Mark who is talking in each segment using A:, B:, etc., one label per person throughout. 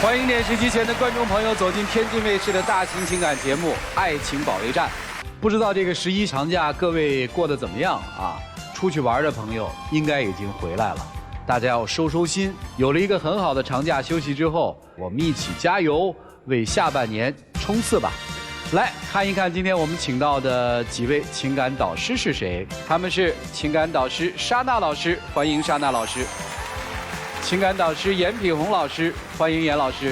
A: 欢迎电视机前的观众朋友走进天津卫视的大型情感节目《爱情保卫战》。不知道这个11长假各位过得怎么样啊？出去玩的朋友应该已经回来了，大家要收收心。有了一个很好的长假休息之后，我们一起加油，为下半年冲刺吧！来看一看今天我们请到的几位情感导师是谁？他们是情感导师莎娜老师，欢迎莎娜老师；情感导师严品红老师，欢迎严老师；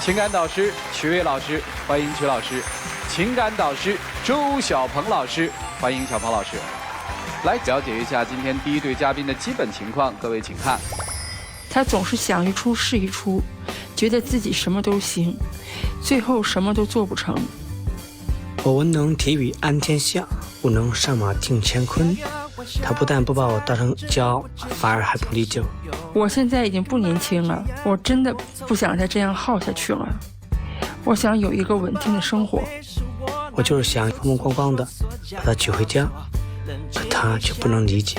A: 情感导师曲卫老师，欢迎曲老师；情感导师周小鹏老师，欢迎小鹏老师。来了解一下今天第一对嘉宾的基本情况，各位请看。
B: 他总是想一出是一出，觉得自己什么都行，最后什么都做不成。
C: 我文能体育安天下，武能上马定乾坤。他不但不把我当成骄傲，反而还不理解我。
B: 我现在已经不年轻了，我真的不想再这样耗下去了。我想有一个稳定的生活。
C: 我就是想风风光光的把他娶回家，可他却不能理解。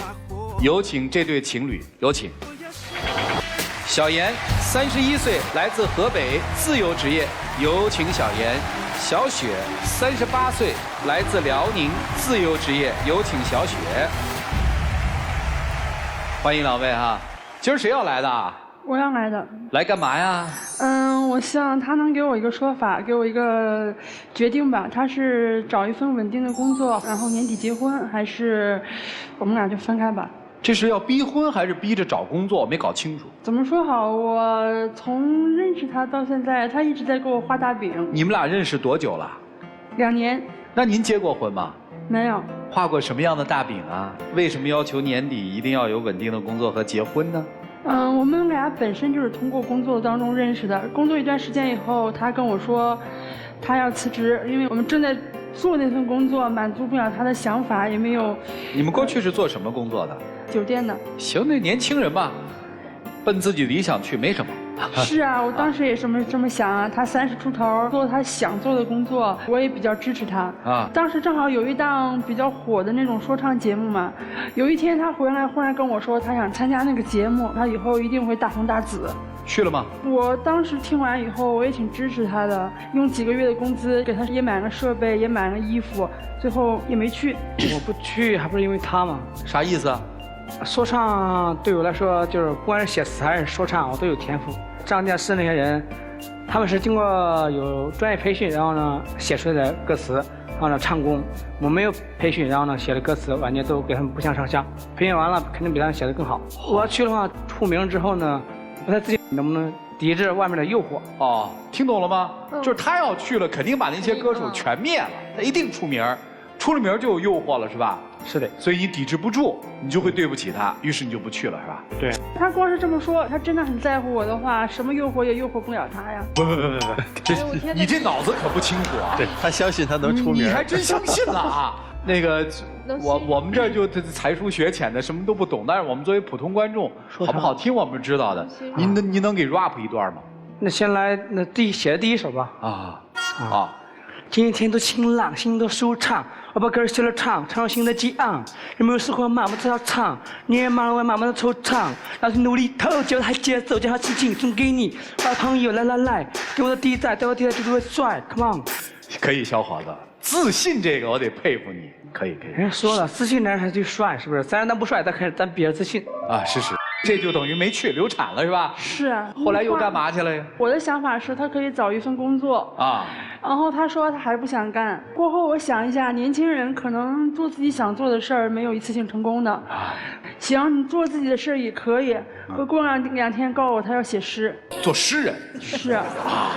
A: 有请这对情侣，有请。小严，31岁，来自河北，自由职业，有请小严。小雪，38岁，来自辽宁，自由职业，有请小雪。欢迎两位哈，今儿谁要来的？
D: 我要来的。
A: 来干嘛呀？
D: 我希望他能给我一个说法，给我一个决定吧。他是找一份稳定的工作，然后年底结婚，还是我们俩就分开吧？
A: 这是要逼婚还是逼着找工作？我没搞清楚。
D: 怎么说好？我从认识他到现在，他一直在给我画大饼。
A: 你们俩认识多久了
D: ？2年。
A: 那您结过婚吗？
D: 没有。
A: 画过什么样的大饼啊？为什么要求年底一定要有稳定的工作和结婚呢？
D: 我们俩本身就是通过工作当中认识的。工作一段时间以后，他跟我说，他要辞职，因为我们正在做那份工作，满足不了他的想法，也没有。
A: 你们过去是做什么工作的？
D: 酒店的。
A: 行，那年轻人嘛，奔自己理想去没什么。
D: 是啊，我当时也这么想啊。他30出头，做他想做的工作，我也比较支持他啊。当时正好有一档比较火的那种说唱节目嘛。有一天他回来，忽然跟我说，他想参加那个节目，他以后一定会大红大紫。
A: 去了吗？
D: 我当时听完以后，我也挺支持他的，用几个月的工资给他也买了设备，也买了衣服，最后也没去。
C: 我不去还不是因为他吗？
A: 啥意思啊？
C: 说唱对我来说，就是不管是写词还是说唱，我都有天赋。上电视那些人，他们是经过有专业培训，然后呢写出来的歌词，然后呢唱功。我没有培训，然后呢写的歌词完全都跟他们不相上下。培训完了，肯定比他们写的更好。我要去的话，出名之后呢，不太自信能不能抵制外面的诱惑。
A: 哦，听懂了吗？就是他要去了，肯定把那些歌手全灭了，他一定出名，出了名就有诱惑了，是吧？
C: 是的，
A: 所以你抵制不住，你就会对不起他，于是你就不去了，是吧？
C: 对。
D: 他光是这么说，他真的很在乎我的话，什么诱惑也诱惑不了他呀。
A: 不，你这脑子可不清楚啊！
E: 对，他相信他能出名，
A: 你还真相信了啊！那个，我们这就才疏学浅的，什么都不懂，但是我们作为普通观众，好不好听我们是知道的。您能给 rap 一段吗？
C: 那先来那写的第一首吧。
A: 啊。
C: 今天都晴朗，心都舒畅，我把歌写了唱上新的激昂。有没有时候慢慢的唱，你也慢慢的惆怅，让你努力头，教他节奏，教他心情送给你。我的朋友来，给我的第一代，对我第一代就会帅 ，Come on。
A: 可以，小伙子，自信这个我得佩服你，可以。
C: 人家说了，自信男人还得帅，是不是？咱不帅，咱比较自信
A: 啊，是。这就等于没去，流产了是吧？
D: 是啊。
A: 后来又干嘛去了呀？
D: 我的想法是他可以找一份工作啊，然后他说他还不想干。过后我想一下，年轻人可能做自己想做的事儿，没有一次性成功的。行，你做自己的事儿也可以。过两天告诉我他要写诗，
A: 做诗人。
D: 是啊。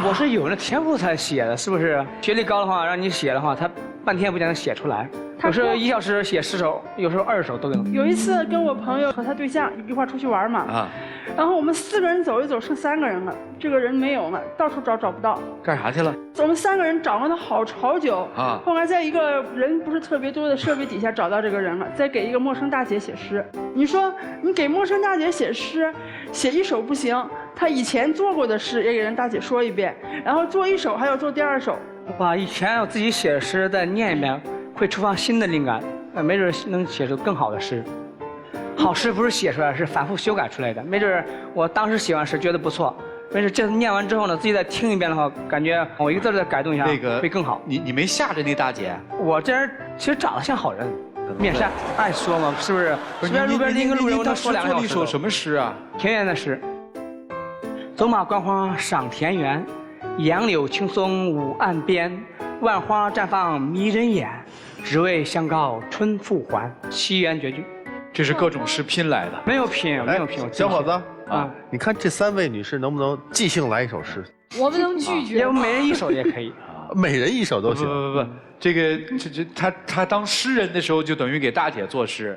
C: 我是有那天赋才写的，是不是？学历高的话，让你写的话，他半天不见能写出来。有时候1小时写10首，有时候20首都能。
D: 有一次跟我朋友和他对象一块出去玩嘛，然后我们4个人走一走，剩3个人了，这个人没有了，到处找不到。
A: 干啥去了？
D: 我们3个人找了他好久啊，后来在一个人不是特别多的设备底下找到这个人了，再给一个陌生大姐写诗。你说你给陌生大姐写诗，写1首不行，他以前做过的诗也给人大姐说一遍，然后做1首还要做第2首。
C: 我把以前我自己写的诗再念一遍，会触发新的灵感，没准能写出更好的诗。好诗不是写出来，是反复修改出来的。没准我当时写完诗觉得不错，但是这次念完之后呢，自己再听一遍的话，感觉我一个字再改动一下，
A: 那个
C: 会更好。
A: 你没吓着那大姐？
C: 我这人其实长得像好人，面善，爱说嘛，是不是？随便路边一个路人，我能说2个小时。
A: 做了一首什么诗啊？
C: 田园的诗。走马观花赏田园，杨柳青松五岸边，万花绽放迷人眼，只为相告春复还。七言绝句。
A: 这是各种诗拼来的，
C: 没有拼，没有拼。
E: 小伙子啊，你看这3位女士能不能即兴来一首诗？
B: 我不能拒绝，
C: 要每人一首也可以。
E: 每人一首都行。
A: 不，这个他当诗人的时候，就等于给大姐作诗，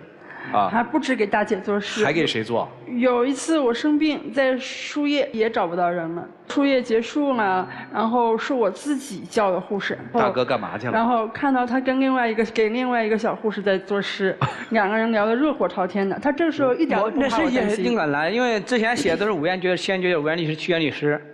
A: 啊，
D: 还不止给大姐做诗，
A: 还给谁做？
D: 有一次我生病，在输液也找不到人了，输液结束了，然后是我自己叫的护士。
A: 大哥干嘛去了？
D: 然后看到他跟另外一个小护士在做诗，2个人聊得热火朝天的。他这个时候一点都不怕我担心。
C: 那是尽管来，因为之前写的都是5言绝、7言绝、5言律诗、7言律诗。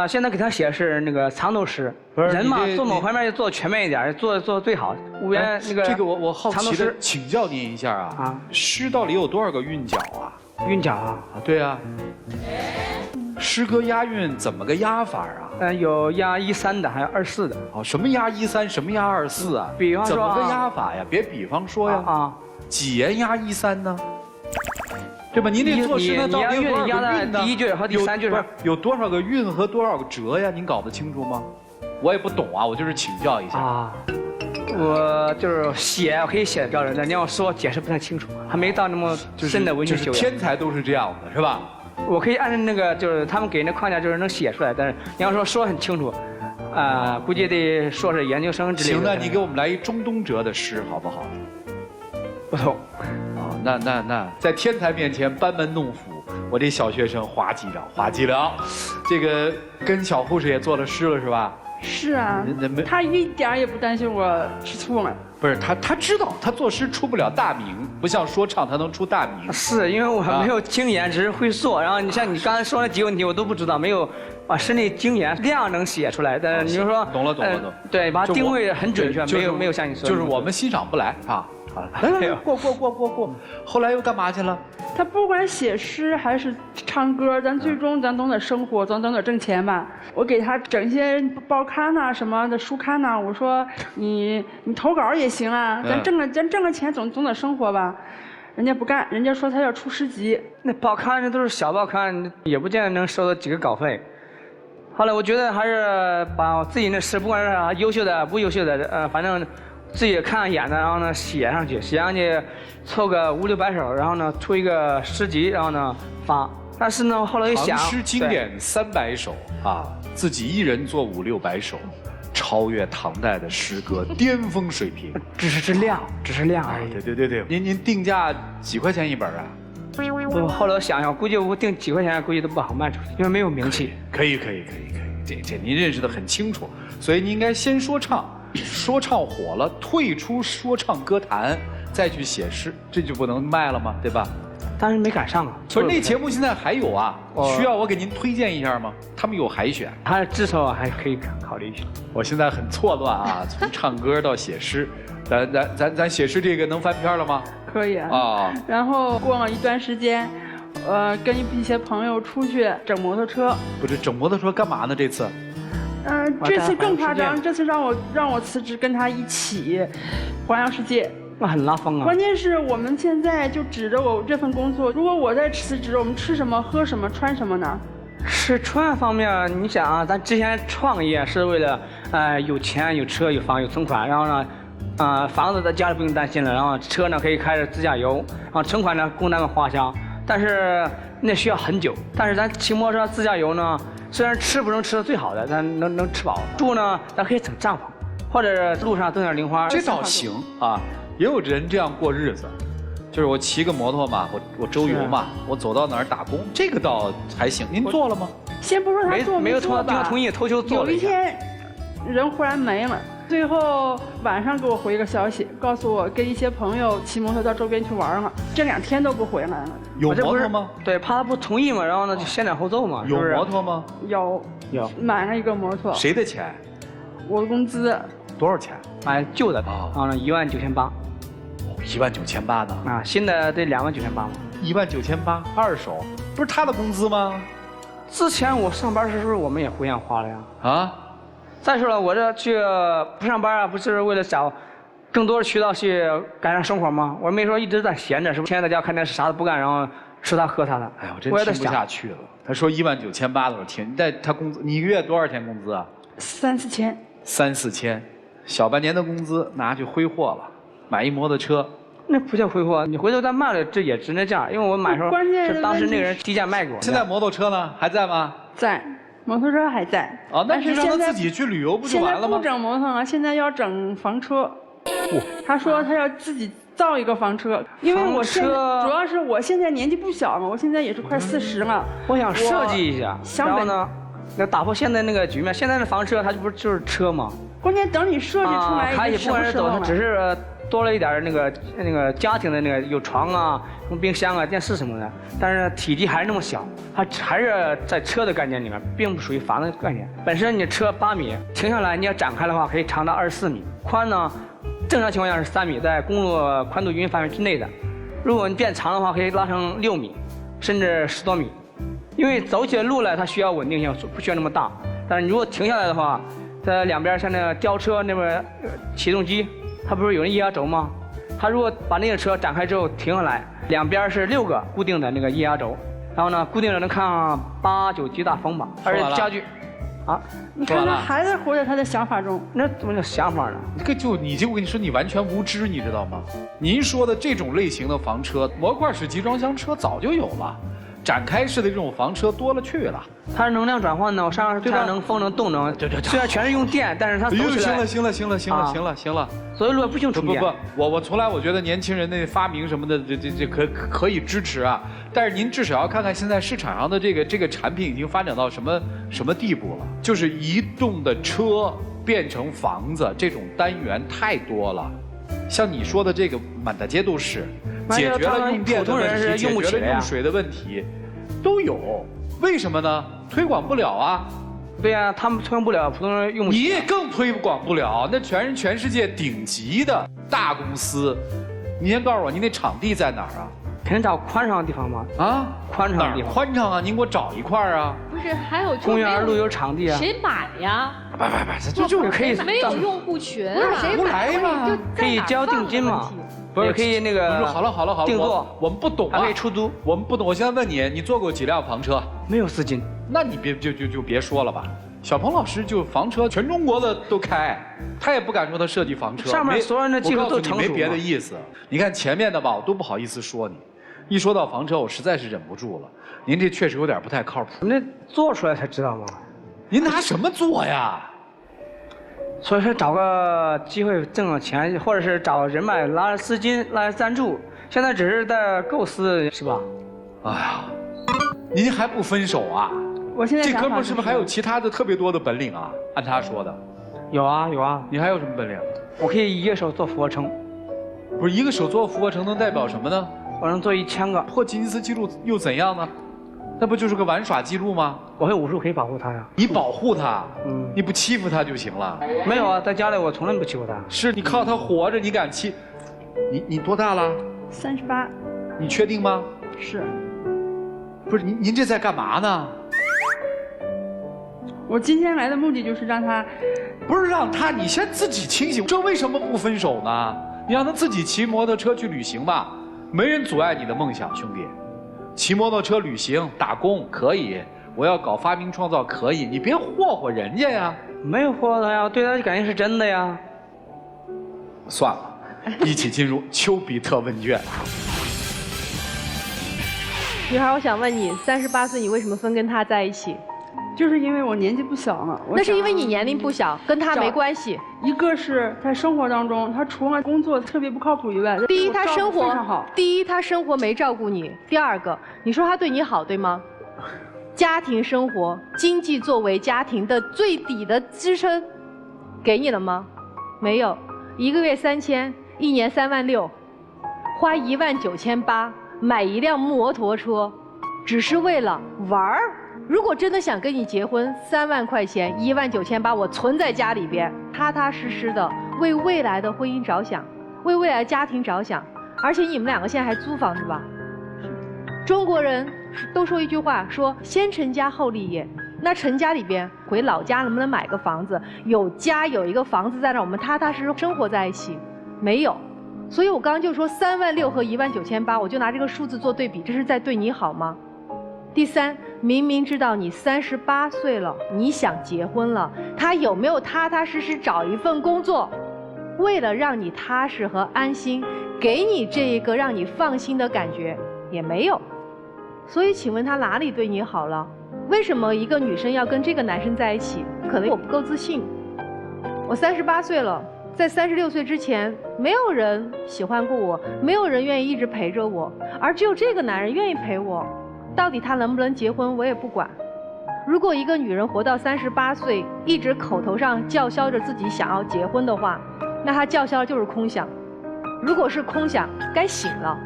C: 现在给他写的是那个藏头诗。人嘛，做某方面就做全面一点，做最好。5言那个。
A: 这个我好奇的请教您一下啊，诗到底有多少个韵脚啊？
C: 韵脚啊？
A: 对啊。诗歌押韵怎么个押法啊？
C: 有押1、3的，还有2、4的。
A: 哦，什么押1、3，什么押2、4啊？
C: 比方说
A: 怎么个押法呀？别比方说呀。啊。几言押1、3呢？对吧？您这作诗呢，到底有多少个韵呢？
C: 第1句和第3句
A: 不是有多少个韵和多少个折呀？您搞得清楚吗？我也不懂啊，我就是请教一下啊。
C: 我就是写，我可以写的标准，但你要说解释不太清楚，还没到那么深的文学修养。
A: 天才都是这样的，是吧？
C: 我可以按照那个，就是他们给那框架，就是能写出来，但是你要说很清楚，估计得说是研究生之类的。
A: 行，那你给我们来一中东哲的诗好不好？
C: 不懂。
A: 那在天才面前班门弄斧，我这小学生滑稽了。这个跟小护士也做了诗了是吧？
D: 是啊，他一点也不担心我吃醋嘛。
A: 不是他知道他作诗出不了大名，不像说唱他能出大名。
C: 是因为我没有经验，只是会做。然后你像你刚才说那几个问题我都不知道，没有身体经验量能写出来。但是你就说
A: 懂了。
C: 对，把它定位很准确，没有像你说的。
A: 就是我们欣赏不来啊。来，过。后来又干嘛去了？
D: 他不管写诗还是唱歌，最终咱总得生活，咱总得挣钱吧。我给他整一些报刊呐、什么的书刊呐，我说你投稿也行啊，咱挣个钱总得生活吧。人家不干，人家说他要出诗集。
C: 那报刊那都是小报刊，也不见得能收到几个稿费。后来我觉得还是把我自己的诗，不管是优秀的不优秀的，反正。自己看眼的，然后呢写上去，凑个500、600首，然后呢出一个诗集，然后呢发。但是呢后来一想，
A: 唐诗经典300首啊，自己一人做500、600首，超越唐代的诗歌巅峰水平。
C: 只是量而已。
A: 对。您定价几块钱一本啊？
C: 我后来想想，估计我定几块钱，估计都不好卖出去，因为没有名气。
A: 可以，这您认识的很清楚，所以您应该先说唱。说唱火了，退出说唱歌坛，再去写诗，这就不能卖了吗？对吧？
C: 当然没赶上啊。
A: 不是，那节目现在还有啊，需要我给您推荐一下吗？他们有海选，
C: 他至少还可以考虑一下。
A: 我现在很错乱啊，从唱歌到写诗，咱写诗这个能翻篇了吗？
D: 可以啊。然后过了一段时间，跟一些朋友出去整摩托车。
A: 不是整摩托车干嘛呢？这次？
D: 这次更夸张，这次让我辞职，跟他一起环游世界。
C: 那很拉风啊！
D: 关键是我们现在就指着我这份工作，如果我再辞职，我们吃什么、喝什么、穿什么呢？
C: 吃穿方面，你想啊，咱之前创业是为了有钱、有车、有房、有存款，然后呢，房子在家里不用担心了，然后车呢可以开着自驾游，然后存款呢供咱们花销，但是那需要很久。但是咱骑摩托车自驾游呢？虽然吃不能吃的最好的，但能吃饱。住呢，咱可以整帐篷，或者路上种点零花。
A: 这倒行啊，也有人这样过日子，就是我骑个摩托嘛，我周游嘛，我走到哪儿打工，这个倒还行。您做了吗？
D: 先不说他做
C: 没有
D: 做吧，
C: 同意偷偷做了。
D: 有一天，人忽然没了。最后晚上给我回一个消息，告诉我跟一些朋友骑摩托到周边去玩了，这2天都不回来了。
A: 有摩托吗？
C: 对，怕他不同意嘛，然后呢就先斩后奏嘛。
A: 有摩托吗？
D: 有，买了一个摩托。
A: 谁的钱？
D: 我的工资。
A: 多少钱？
C: 买旧的，然后呢19800。
A: 19800呢？
C: 啊，新的得29800嘛。
A: 19800，2手，不是他的工资吗？
C: 之前我上班的时候我们也回养花了呀。
A: 啊？
C: 再说了，我这去不上班啊，不是为了找更多的渠道去改善生活吗？我没说一直在闲着，是不是？天天在家看电视，啥都不干，然后吃它喝它的。
A: 哎呀，我真听不下去了。他说19800的，我天！他工资，你一个月多少钱工资啊
D: ？3、4千。
A: 3、4千，小半年的工资拿去挥霍了，买一摩托车。
C: 那不叫挥霍，你回头再卖了，这也值那价，因为我买时候是当时那个人低价卖给我。
A: 现在摩托车呢还在吗？
D: 在，摩托车还在。
A: 哦，那你让他自己去旅游不就完了吗？
D: 现在不整摩托了，现在要整房车。他说他要自己造一个房车，因为我现在主要是我现在年纪不小嘛，我现在也是快40了。
C: 我想设计一下，然后呢，要打破现在那个局面。现在的房车它就不就是车吗？
D: 关键等你设计出来，
C: 它也不管是走，它只是多了一点那个家庭的那个有床啊、冰箱啊、电视什么的，但是体积还是那么小，它还是在车的概念里面，并不属于房的概念。本身你车8米，停下来你要展开的话，可以长达24米，宽呢，正常情况下是3米，在公路宽度允许范围之内的。如果你变长的话，可以拉成6米，甚至10多米。因为走起路来它需要稳定性，不需要那么大。但是你如果停下来的话，在两边像那个吊车那边起动机，它不是有那液压轴吗？它如果把那个车展开之后停下来，两边是6个固定的那个液压轴，然后呢，固定着能抗8、9级大风吧，而且家具。啊，
D: 你看他还在活在他的想法中，
C: 那怎么叫想法呢？
A: 我跟你说，你完全无知，你知道吗？您说的这种类型的房车，模块式集装箱车早就有了。展开式的这种房车多了去了，
C: 它是能量转换的，我上面是太阳能、风能、动能，对，虽然全是用电，但是它走起来。
A: 行了。
C: 所以路不用充电。
A: 我从来我觉得年轻人的发明什么的，这可以支持啊，但是您至少要看看现在市场上的这个产品已经发展到什么地步了，就是移动的车变成房子这种单元太多了，像你说的这个满大街都是。解决了用电的问题，解决了用水的问题，都有。为什么呢？推广不了啊。
C: 对呀，他们推广不了，普通人用不起。
A: 你也更推广不了，那全世界顶级的大公司。你先告诉我，你那场地在哪儿啊？
C: 肯定找宽敞的地方吗？
A: 啊，
C: 宽敞的地方。
A: 宽敞啊！您给我找一块啊。
F: 不是，还有
C: 公园、路由场地啊。
F: 谁买呀？
C: 不，就是可以
F: 没有用户群啊，
A: 谁买嘛？
C: 可以交定金嘛？也可以那个。
A: 好了，
C: 定做。
A: 我们不懂啊。
C: 还可以出租。
A: 我们不懂。我现在问你，你坐过几辆房车？
C: 没有资金。
A: 那你就别说了吧。小鹏老师就房车全中国的都开，他也不敢说他设计房车。
C: 上面所有人的技术都成熟。
A: 没别的意思。你看前面的吧，我都不好意思说你。一说到房车，我实在是忍不住了。您这确实有点不太靠谱。
C: 那做出来才知道吗？
A: 您拿什么做呀？
C: 所以说找个机会挣个钱，或者是找人脉拉资金来赞助。现在只是在构思，是吧？
A: 哎呀，您还不分手啊？
D: 我现在
A: 这哥们是不是还有其他的特别多的本领啊？按他说的。
C: 有啊。
A: 你还有什么本领？
C: 我可以一个手做俯卧撑。
A: 不是一个手做俯卧撑能代表什么呢？
C: 我能做1000个。
A: 破吉尼斯纪录又怎样呢？那不就是个玩耍记录吗？
C: 我有武术可以保护他呀。
A: 你保护他，
C: 你
A: 不欺负他就行了。
C: 没有啊，在家里我从来不欺负他。
A: 是你靠他活着，你敢欺？你多大了
D: ？38。
A: 你确定吗？
D: 是。
A: 不是您这在干嘛呢？
D: 我今天来的目的就是让他，
A: 不是让他，你先自己清醒。这为什么不分手呢？你让他自己骑摩托车去旅行吧，没人阻碍你的梦想，兄弟。骑摩托车旅行、打工可以，我要搞发明创造可以，你别霍霍人家呀。
C: 没有霍霍他呀，我对他的感情是真的呀。
A: 算了，一起进入丘比特问卷。
G: 女孩，我想问你，38岁你为什么分跟他在一起？
D: 就是因为我年纪不小嘛。
G: 那是因为你年龄不小，跟他没关系。
D: 一个是在生活当中，他除了工作特别不靠谱以外，
G: 第一他生活没照顾你，第二个你说他对你好对吗？家庭生活经济作为家庭的最底的支撑，给你了吗？没有，1个月3000，1年36000，花19800买一辆摩托车，只是为了玩儿。如果真的想跟你结婚，3万块钱19800我存在家里边，踏踏实实的为未来的婚姻着想，为未来的家庭着想。而且你们2个现在还租房子吧？中国人都说一句话，说先成家后立业。那成家里边回老家能不能买个房子？有家有一个房子在那，我们踏踏实实生活在一起，没有。所以我刚刚就说36000和19800，我就拿这个数字做对比，这是在对你好吗？第三，明明知道你38岁了，你想结婚了，他有没有踏踏实实找一份工作，为了让你踏实和安心，给你这一个让你放心的感觉？也没有。所以请问他哪里对你好了？为什么一个女生要跟这个男生在一起？可能我不够自信。我38岁了，在36岁之前，没有人喜欢过我，没有人愿意一直陪着我，而只有这个男人愿意陪我。到底他能不能结婚，我也不管。如果一个女人活到38岁，一直口头上叫嚣着自己想要结婚的话，那她叫嚣的就是空想。如果是空想，该醒了，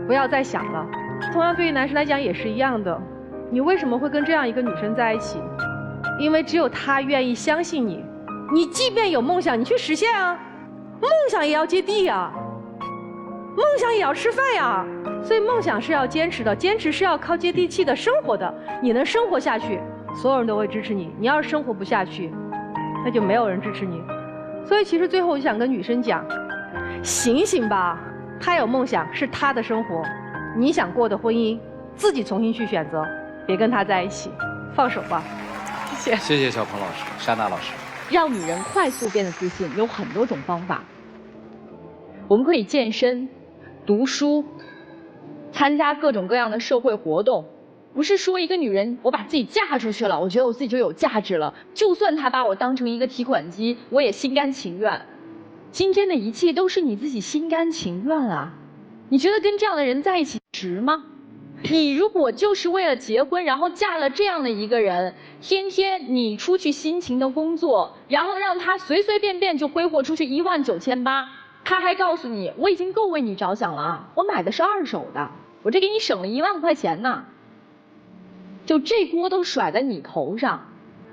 G: 不要再想了。同样对于男生来讲也是一样的。你为什么会跟这样一个女生在一起？因为只有她愿意相信你。你即便有梦想，你去实现啊！梦想也要接地啊，梦想也要吃饭呀。所以梦想是要坚持的，坚持是要靠接地气的生活的。你能生活下去，所有人都会支持你。你要是生活不下去，那就没有人支持你。所以其实最后我就想跟女生讲，醒醒吧！她有梦想是她的生活，你想过的婚姻自己重新去选择，别跟他在一起，放手吧。
F: 谢谢。
A: 谢谢小鹏老师，莎娜老师。
F: 让女人快速变得自信有很多种方法，我们可以健身、读书、参加各种各样的社会活动。不是说一个女人我把自己嫁出去了，我觉得我自己就有价值了，就算她把我当成一个提款机，我也心甘情愿。今天的一切都是你自己心甘情愿啊！你觉得跟这样的人在一起值吗？你如果就是为了结婚，然后嫁了这样的一个人，天天你出去辛勤的工作，然后让他随随便便就挥霍出去19800，他还告诉你我已经够为你着想了啊，我买的是二手的，我这给你省了1万块钱呢，就这锅都甩在你头上。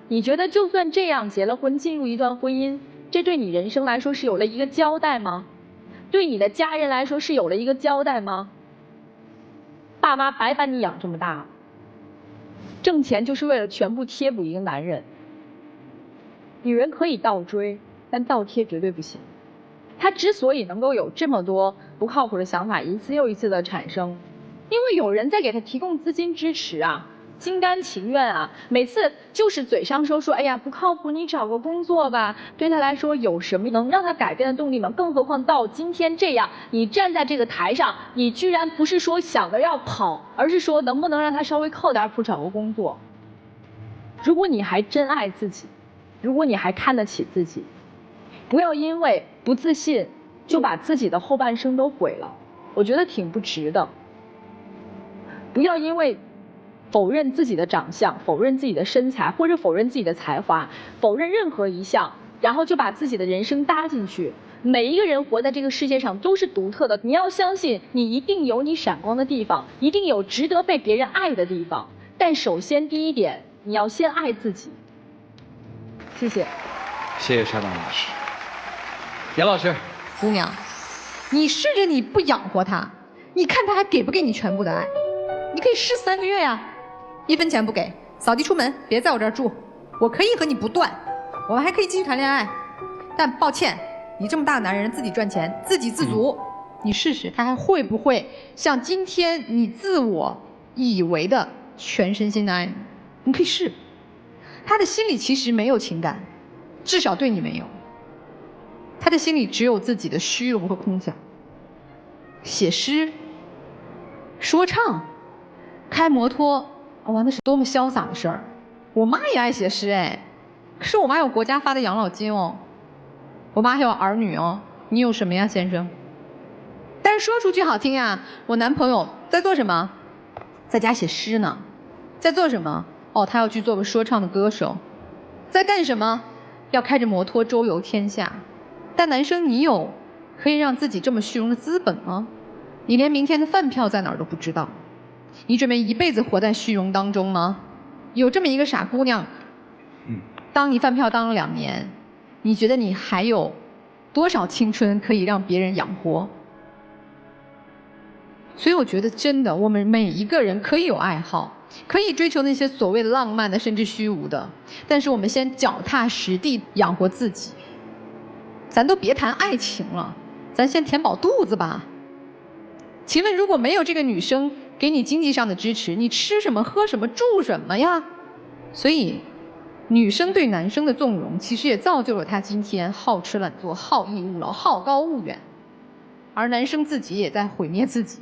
F: 你觉得就算这样结了婚，进入一段婚姻，这对你人生来说是有了一个交代吗？对你的家人来说是有了一个交代吗？爸妈白把你养这么大，挣钱就是为了全部贴补一个男人。女人可以倒追，但倒贴绝对不行。她之所以能够有这么多不靠谱的想法一次又一次的产生，因为有人在给她提供资金支持啊，心甘情愿啊。每次就是嘴上说哎呀不靠谱，你找个工作吧，对她来说有什么能让她改变的动力吗？更何况到今天这样，你站在这个台上，你居然不是说想着要跑，而是说能不能让她稍微靠点谱找个工作。如果你还真爱自己，如果你还看得起自己，不要因为不自信就把自己的后半生都毁了，我觉得挺不值的。不要因为否认自己的长相，否认自己的身材，或者否认自己的才华，否认任何一项，然后就把自己的人生搭进去。每一个人活在这个世界上都是独特的，你要相信你一定有你闪光的地方，一定有值得被别人爱的地方。但首先第一点，你要先爱自己。谢谢。
A: 谢谢莎娜老师。严老师。
H: 姑娘，你试着你不养活他，你看他还给不给你全部的爱？你可以试3个月呀，1分钱不给，扫地出门，别在我这儿住。我可以和你不断，我们还可以继续谈恋爱。但抱歉，你这么大的男人自己赚钱，自给自足，你试试他还会不会像今天你自我以为的全身心的爱你？你可以试。他的心里其实没有情感，至少对你没有。他的心里只有自己的虚荣和空想。写诗、说唱、开摩托，哇，那是多么潇洒的事儿！我妈也爱写诗哎，可是我妈有国家发的养老金哦，我妈还有儿女哦。你有什么呀，先生？但是说出去好听呀，我男朋友在做什么？在家写诗呢。在做什么？哦，他要去做个说唱的歌手。在干什么？要开着摩托周游天下。但男生，你有可以让自己这么虚荣的资本吗？你连明天的饭票在哪儿都不知道，你准备一辈子活在虚荣当中吗？有这么一个傻姑娘，当你饭票当了2年，你觉得你还有多少青春可以让别人养活？所以我觉得真的，我们每一个人可以有爱好，可以追求那些所谓浪漫的甚至虚无的，但是我们先脚踏实地养活自己。咱都别谈爱情了，咱先填饱肚子吧。请问如果没有这个女生给你经济上的支持，你吃什么喝什么住什么呀？所以女生对男生的纵容，其实也造就了他今天好吃懒做、好逸恶劳、好高骛远，而男生自己也在毁灭自己。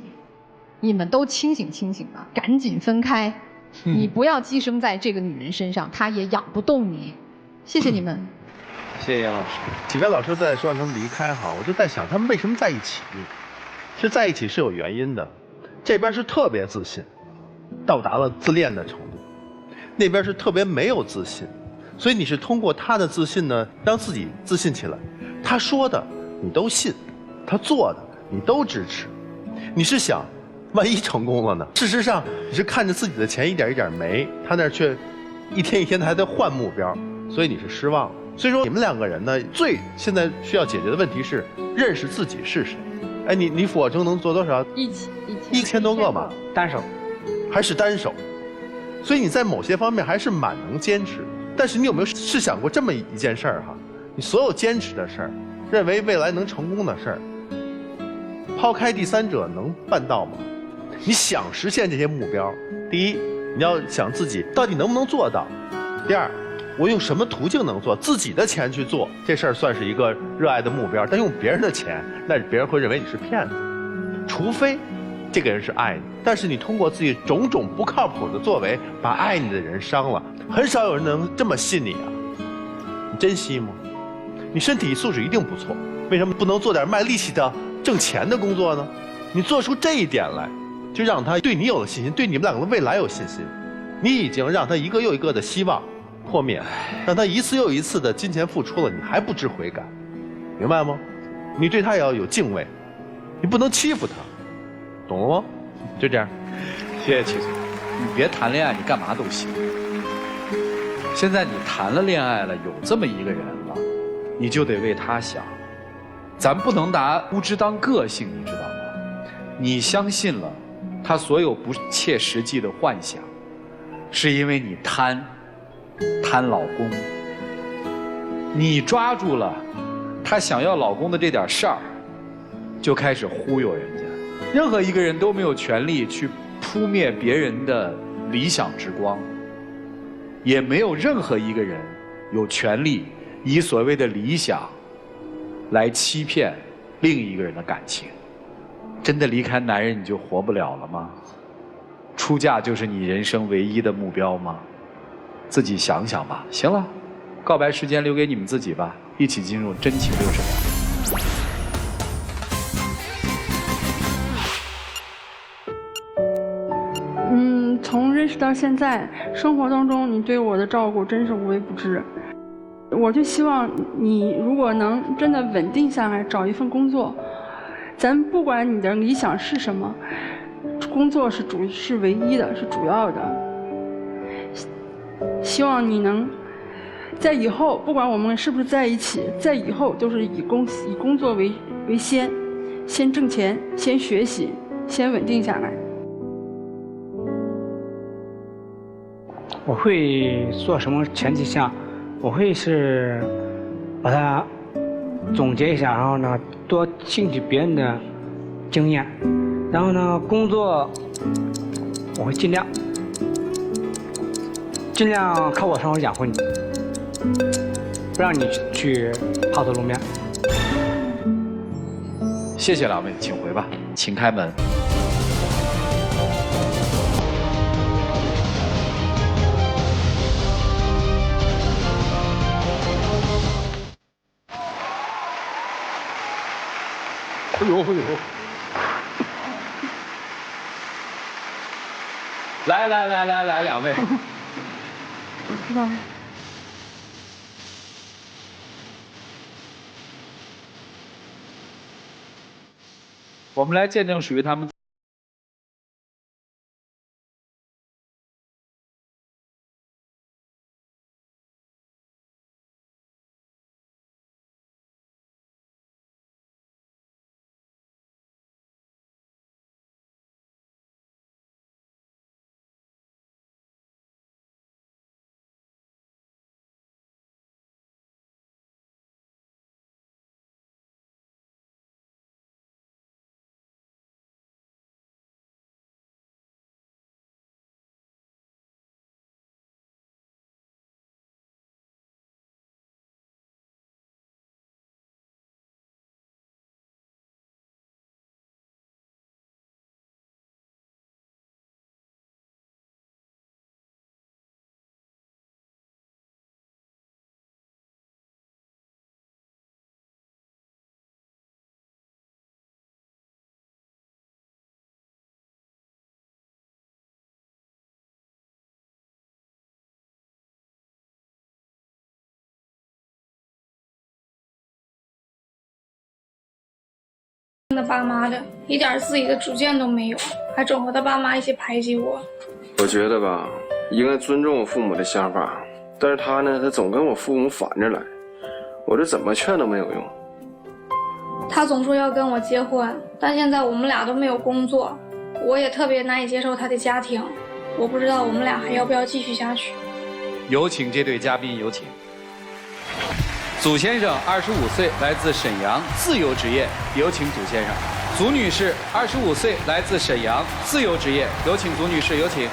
H: 你们都清醒清醒吧，赶紧分开，你不要寄生在这个女人身上，她也养不动你。谢谢你们。
E: 谢谢杨老师。几位老师在说让他们离开哈，我就在想他们为什么在一起？其实在一起是有原因的。这边是特别自信，到达了自恋的程度；那边是特别没有自信，所以你是通过他的自信呢，让自己自信起来。他说的你都信，他做的你都支持。你是想，万一成功了呢？事实上，你是看着自己的钱一点一点没，他那却一天一天的还在换目标，所以你是失望了。所以说，你们两个人呢，现在需要解决的问题是认识自己是谁。哎，你俯卧撑能做多少？1000多个嘛，
C: 单手，
E: 还是单手。所以你在某些方面还是蛮能坚持。但是你有没有试想过这么一件事儿哈？你所有坚持的事儿，认为未来能成功的事儿，抛开第三者能办到吗？你想实现这些目标，第一，你要想自己到底能不能做到；第二，我用什么途径能做？自己的钱去做这事儿算是一个热爱的目标，但用别人的钱，那别人会认为你是骗子。除非这个人是爱你，但是你通过自己种种不靠谱的作为，把爱你的人伤了。很少有人能这么信你啊！你珍惜吗？你身体素质一定不错，为什么不能做点卖力气的挣钱的工作呢？你做出这一点来，就让他对你有了信心，对你们两个的未来有信心。你已经让他一个又一个的希望破灭，让他一次又一次的金钱付出了，你还不知悔改，明白吗？你对他也要有敬畏，你不能欺负他，懂了吗？就这样。
A: 谢谢齐总，你别谈恋爱，你干嘛都行。现在你谈了恋爱了，有这么一个人了，你就得为他想。咱不能拿无知当个性，你知道吗？你相信了他所有不切实际的幻想，是因为你贪老公。你抓住了他想要老公的这点事儿，就开始忽悠人家。任何一个人都没有权利去扑灭别人的理想之光，也没有任何一个人有权利以所谓的理想来欺骗另一个人的感情。真的离开男人你就活不了了吗？出嫁就是你人生唯一的目标吗？自己想想吧。行了，告白时间留给你们自己吧，一起进入真情60秒。
D: 从认识到现在，生活当中你对我的照顾真是无微不至。我就希望你如果能真的稳定下来，找一份工作，咱不管你的理想是什么，工作是唯一的，是主要的。希望你能在以后，不管我们是不是在一起，在以后都是以工作为先，先挣钱，先学习，先稳定下来。
C: 我会做什么？前提下，我会是把它总结一下，然后呢，多听取别人的经验，然后呢，工作我会尽量靠我生活养活你，不让你去抛头露面。
A: 谢谢两位，请回吧，请开门。哎呦哎呦！来，两位。
D: 知道。
A: 我们来见证属于他们。
I: 他爸妈的，一点自己的主见都没有，还总和他爸妈一起排挤我。
J: 我觉得吧，应该尊重我父母的想法，但是他呢，他总跟我父母反着来，我这怎么劝都没有用。
I: 他总说要跟我结婚，但现在我们俩都没有工作，我也特别难以接受他的家庭，我不知道我们俩还要不要继续下去。
A: 有请这对嘉宾，有请。祖先生25岁，来自沈阳，自由职业，有请祖先生。祖女士25岁，来自沈阳，自由职业，有请祖女士，有请。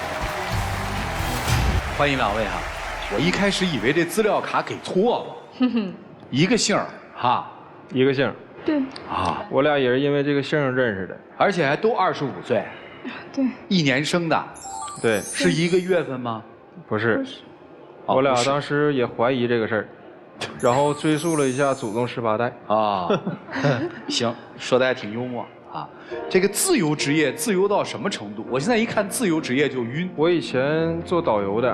A: 欢迎两位哈。我一开始以为这资料卡给错了，一个姓儿哈，
J: 一个姓。
I: 对。
A: 啊，
J: 我俩也是因为这个姓认识的，
A: 而且还都25岁。
I: 对。
A: 一年生的。
J: 对。
A: 是一个月份吗？
J: 不是。我俩当时也怀疑这个事儿。然后追溯了一下祖宗18代
A: 啊，行，说的还挺幽默啊。这个自由职业自由到什么程度？我现在一看自由职业就晕。
J: 我以前做导游的，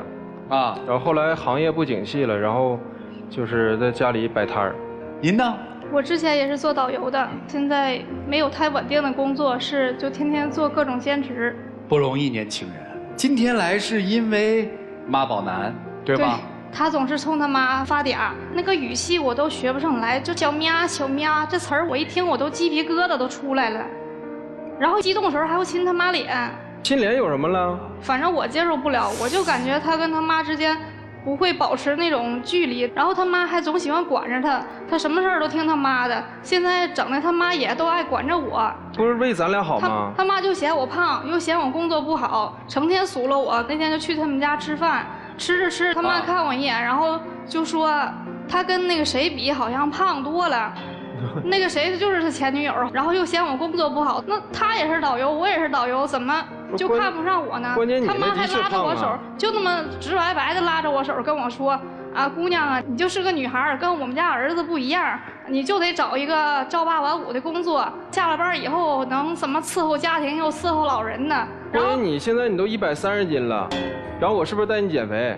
J: 啊，然后后来行业不景气了，然后就是在家里摆摊儿。
A: 您呢？
I: 我之前也是做导游的，现在没有太稳定的工作，就天天做各种兼职。
A: 不容易，年轻人。今天来是因为妈宝男，对吧？
I: 对，他总是冲他妈发嗲，那个语气我都学不上来，就小喵小喵这词儿我一听我都鸡皮疙瘩都出来了，然后激动的时候还会亲他妈脸。
J: 亲脸有什么了？
I: 反正我接受不了，我就感觉他跟他妈之间不会保持那种距离，然后他妈还总喜欢管着他，他什么事儿都听他妈的，现在整的他妈也都爱管着我。
J: 不是为咱俩好吗？
I: 他妈就嫌我胖，又嫌我工作不好，成天数落我。那天就去他们家吃饭。吃着吃，他妈看我一眼，然后就说他跟那个谁比，好像胖多了。那个谁就是他前女友，然后又嫌我工作不好。那他也是导游，我也是导游，怎么就看不上我呢？他妈还拉着我手，就那么直白白的拉着我手跟我说：“啊，姑娘啊，你就是个女孩，跟我们家儿子不一样，你就得找一个朝8晚5的工作，下了班以后能什么伺候家庭又伺候老人呢？”
J: 关键你现在你都130斤了。然后我是不是带你减肥？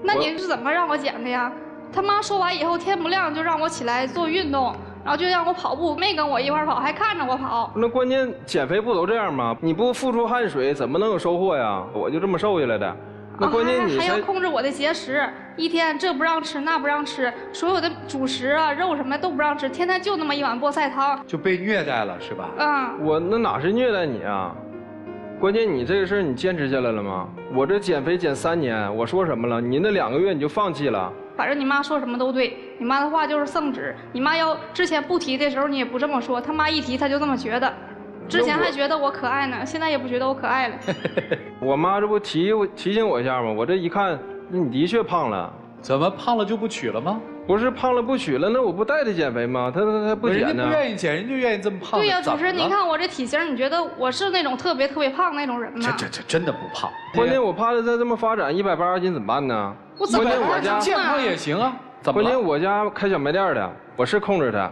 I: 那你是怎么让我减的呀？他妈说完以后，天不亮就让我起来做运动，然后就让我跑步，没跟我一块儿跑，还看着我跑。
J: 那关键减肥不都这样吗？你不付出汗水，怎么能有收获呀？我就这么瘦下来的。那关键你
I: 还要控制我的节食，一天这不让吃那不让吃，所有的主食啊肉什么都不让吃，天天就那么一碗菠菜汤。
A: 就被虐待了是吧？
J: 我那哪是虐待你啊？关键你这个事儿你坚持下来了吗？我这减肥减3年，我说什么了？你那2个月你就放弃了？
I: 反正你妈说什么都对，你妈的话就是圣旨。你妈要之前不提的时候你也不这么说，他妈一提他就这么觉得。之前还觉得我可爱呢，现在也不觉得我可爱了。
J: 我妈这不提醒我一下吗？我这一看，你的确胖了。
A: 怎么胖了就不娶了吗？
J: 不是胖了不娶了，那我不带她减肥吗？她不减呢。
A: 人家不愿意减，人就愿意这么胖。
I: 对呀，主持人，您看我这体型，你觉得我是那种特别胖那种人吗？
A: 这真的不胖。
J: 关键我怕她再这么发展，180斤怎么办呢？
I: 关键
J: 我家
A: 健康也行啊。
J: 关键我家开小卖店的，我是控制她。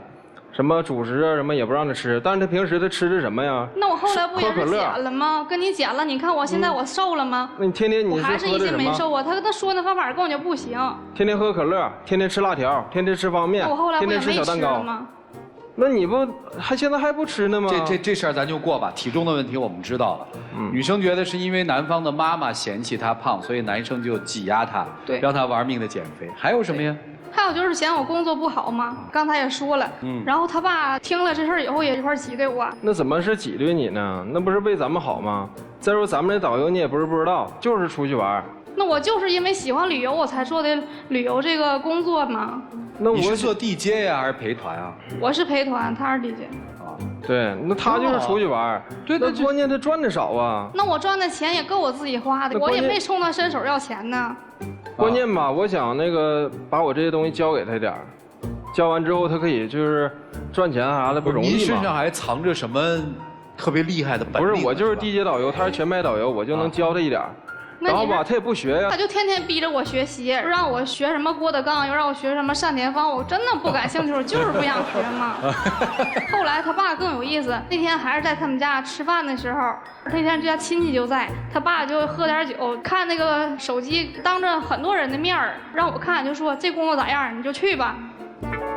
J: 什么主食啊，什么也不让他吃，但是他平时他吃的什么呀？
I: 那我后来不也是减了吗？跟你减了，你看我现在我瘦了吗？
J: 那你天天你是
I: 还是一斤没瘦啊？他说那方法根本就不行。
J: 天天喝可乐，天天吃辣条，天天吃方便，
I: 我后来
J: 天天吃小蛋糕
I: 吗？
J: 那你不现在还不吃呢吗？
A: 这事儿咱就过吧。体重的问题我们知道了。女生觉得是因为男方的妈妈嫌弃她胖，所以男生就挤压她，让她玩命的减肥。还有什么呀？
I: 还有就是嫌我工作不好嘛，刚才也说了，然后他爸听了这事儿以后也一块挤兑我。
J: 那怎么是挤兑你呢？那不是为咱们好吗？再说咱们这导游你也不是不知道，就是出去玩。
I: 那我就是因为喜欢旅游我才做的旅游这个工作嘛。
A: 那你是做地接呀还是陪团啊？
I: 我是陪团，他是地接。
J: 对，那他就是出去玩，对，那关键他赚的少啊。
I: 那我赚的钱也够我自己花的，我也没冲他伸手要钱呢。
J: 关键吧，我想那个把我这些东西交给他点儿，交完之后他可以就是赚钱啥的不容易嘛。
A: 您身上还藏着什么特别厉害的本领？
J: 不是，我就是地接导游，他是全麦导游，我就能教他一点。然后吧，他也不学呀，
I: 他就天天逼着我学习，让我学什么郭德纲，又让我学什么单田芳，我真的不感兴趣，就是不想学嘛。后来他爸更有意思，那天还是在他们家吃饭的时候，那天这家亲戚就在，他爸就喝点酒，看那个手机，当着很多人的面儿让我看，就说这工作咋样，你就去吧。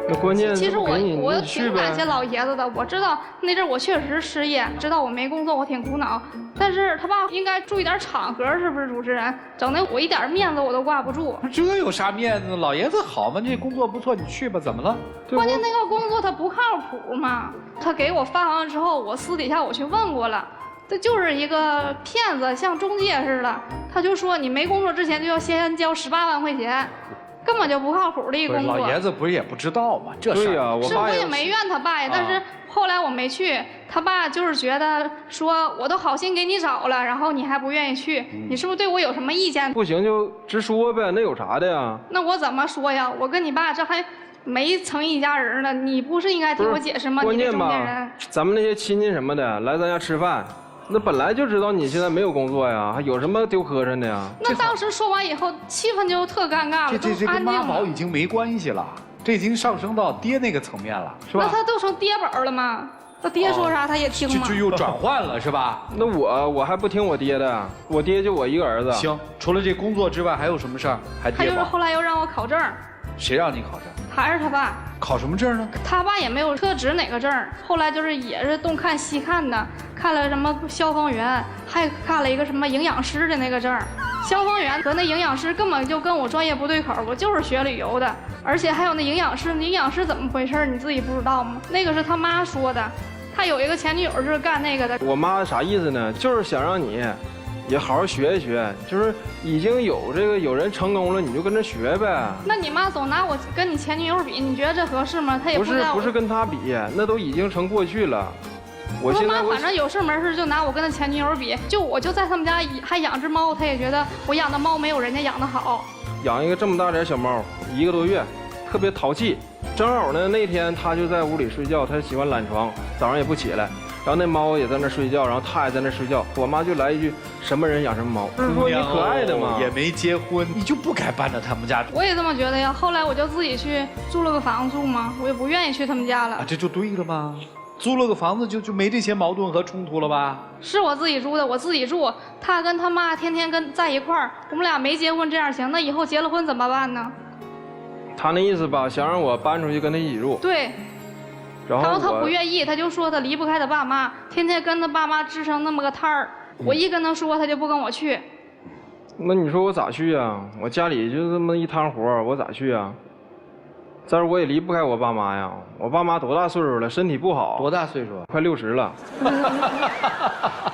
J: 那关键
I: 其实我
J: 你去呗
I: 挺感谢老爷子的，我知道那阵我确实失业，知道我没工作，我挺苦恼。但是他爸应该注意点场合，是不是主持人？整的我一点面子我都挂不住。
A: 这有啥面子？老爷子好嘛，这工作不错，你去吧，怎么了？
I: 关键那个工作他不靠谱嘛，他给我发完了之后，我私底下我去问过了。这就是一个骗子，像中介似的。他就说你没工作之前就要先交18万块钱，根本就不靠谱的一个工作。
A: 老爷子不是也不知道吗？这
J: 事啊，
I: 我也没怨他爸呀，但是后来我没去，他爸就是觉得说我都好心给你找了，然后你还不愿意去，你是不是对我有什么意见？
J: 不行就直说呗，那有啥的呀？
I: 那我怎么说呀？我跟你爸这还没成一家人呢，你不是应该听我解释吗？
J: 关键吧，
I: 你这中间人，
J: 咱们那些亲戚什么的来咱家吃饭。那本来就知道你现在没有工作呀，还有什么丢磕碜的呀？
I: 那当时说完以后，气氛就特尴尬了，
A: 这跟妈宝已经没关系了，这已经上升到爹那个层面了，是吧？
I: 那他都成爹宝了吗？他爹说啥他也听吗？
A: 就又转换了，是吧？
J: 那我还不听我爹的，我爹就我一个儿子。
A: 行，除了这工作之外，还有什么事儿？还爹宝？
I: 他就是后来又让我考证。
A: 谁让你考证？
I: 还是他爸。
A: 考什么证呢？
I: 他爸也没有特指哪个证，后来就是也是东看西看的，看了什么消防员，还看了一个什么营养师的那个证。消防员和那营养师根本就跟我专业不对口，我就是学旅游的，而且还有那营养师，营养师怎么回事你自己不知道吗？那个是他妈说的，他有一个前女友就是干那个的。
J: 我妈啥意思呢？就是想让你也好好学一学，就是已经有人成功了，你就跟着学呗。
I: 那你妈总拿我跟你前女友比，你觉得这合适吗？她也
J: 不是跟她比，那都已经成过去了。我现在
I: 反正有事没事就拿我跟她前女友比，我就在他们家还养只猫，她也觉得我养的猫没有人家养的好。
J: 养一个这么大点小猫，1个多月，特别淘气。正好呢，那天她就在屋里睡觉，她喜欢懒床，早上也不起来。然后那猫也在那睡觉，然后它也在那睡觉。我妈就来一句：“什么人养什么猫？”不是说你可爱的吗？
A: 也没结婚，你就不该搬到他们家。
I: 我也这么觉得呀。后来我就自己去租了个房子住嘛，我也不愿意去他们家了。
A: 这就对了吗？租了个房子就没这些矛盾和冲突了吧？
I: 是我自己租的，我自己住。他跟他妈天天在一块儿，我们俩没结婚这样行，那以后结了婚怎么办呢？
J: 他那意思吧，想让我搬出去跟他一起住。
I: 对。
J: 然后
I: 他不愿意，他就说他离不开他爸妈，天天跟他爸妈支成那么个摊儿。我一跟他说，他就不跟我去。
J: 那你说我咋去啊？我家里就这么一摊活，我咋去啊？再说我也离不开我爸妈呀。我爸妈多大岁数了？身体不好。
A: 多大岁数？
J: 快60了。